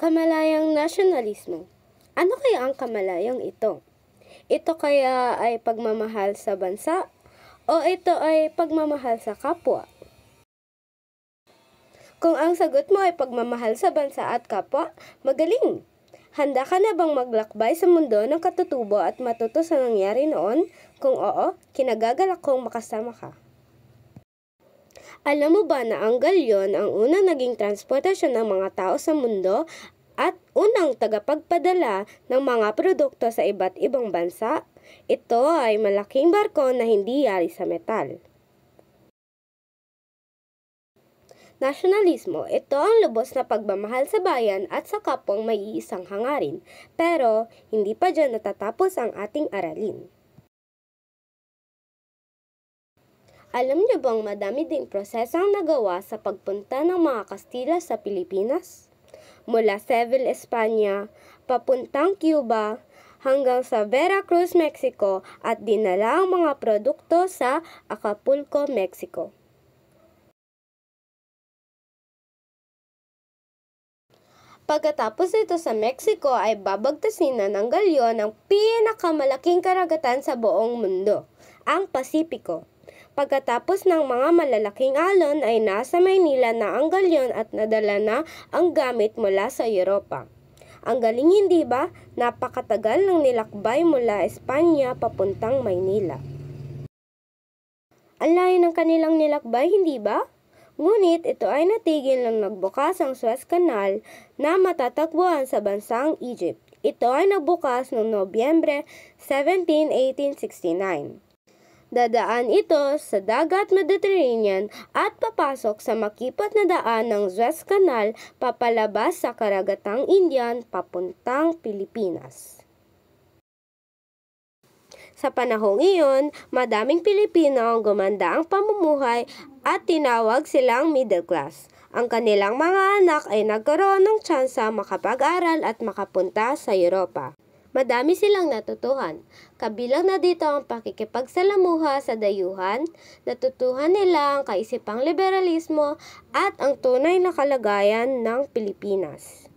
Kamalayang nasyonalismo. Ano kaya ang kamalayang ito? Ito kaya ay pagmamahal sa bansa o ito ay pagmamahal sa kapwa? Kung ang sagot mo ay pagmamahal sa bansa at kapwa, magaling! Handa ka na bang maglakbay sa mundo ng katutubo at matuto sa nangyari noon? Kung oo, kinagagalak kong makasama ka. Alam mo ba na ang galyon ang unang naging transportasyon ng mga tao sa mundo at unang tagapagpadala ng mga produkto sa iba't ibang bansa? Ito ay malaking barko na hindi yari sa metal. Nasyonalismo, ito ang lubos na pagmamahal sa bayan at sa kapwang may iisang hangarin. Pero, hindi pa dyan natatapos ang ating aralin. Alam niyo bang madami ding prosesong nagawa sa pagpunta ng mga Kastila sa Pilipinas? Mula Seville, Espanya, papuntang Cuba, hanggang sa Veracruz, Mexico at dinala ang mga produkto sa Acapulco, Mexico. Pagkatapos ito sa Mexico ay babagtasin na ng galyon ang pinakamalaking karagatan sa buong mundo, ang Pasipiko. Pagkatapos ng mga malalaking alon ay nasa Maynila na ang galyon at nadala na ang gamit mula sa Europa. Ang galing, hindi ba? Napakatagal ng nilakbay mula Espanya papuntang Maynila. Ang layo ng kanilang nilakbay, hindi ba? Ngunit ito ay natigil nang nagbukas ang Suez Canal na matatagpuan sa bansang Egypt. Ito ay nagbukas noong Nobyembre 17, 1869. Dadaan ito sa dagat Mediterranean at papasok sa makipot na daan ng Suez Canal papalabas sa karagatang Indian papuntang Pilipinas. Sa panahong iyon, madaming Pilipino ang gumanda ang pamumuhay at tinawag silang middle class. Ang kanilang mga anak ay nagkaroon ng tsansa makapag-aral at makapunta sa Europa. Madami silang natutuhan. Kabilang na dito ang pakikipagsalamuha sa dayuhan, natutuhan nila ang kaisipang liberalismo at ang tunay na kalagayan ng Pilipinas.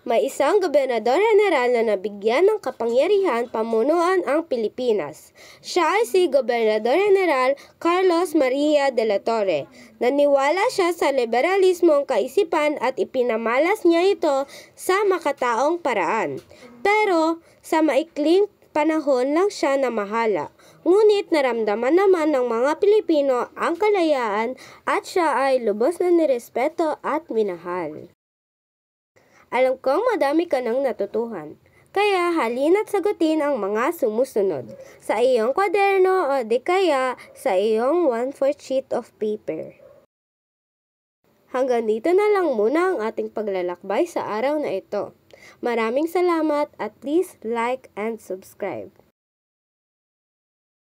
May isang gobernador-general na nabigyan ng kapangyarihan pamunuan ang Pilipinas. Siya ay si Gobernador-General Carlos Maria de la Torre. Naniwala siya sa liberalismong kaisipan at ipinamalas niya ito sa makataong paraan. Pero sa maikling panahon lang siya namahala. Ngunit naramdaman naman ng mga Pilipino ang kalayaan at siya ay lubos na nirespeto at minahal. Alam kong madami ka nang natutuhan. Kaya halina't sagutin ang mga sumusunod sa iyong kwaderno o di kaya sa iyong 1/4 sheet of paper. Hanggang dito na lang muna ang ating paglalakbay sa araw na ito. Maraming salamat at please like and subscribe.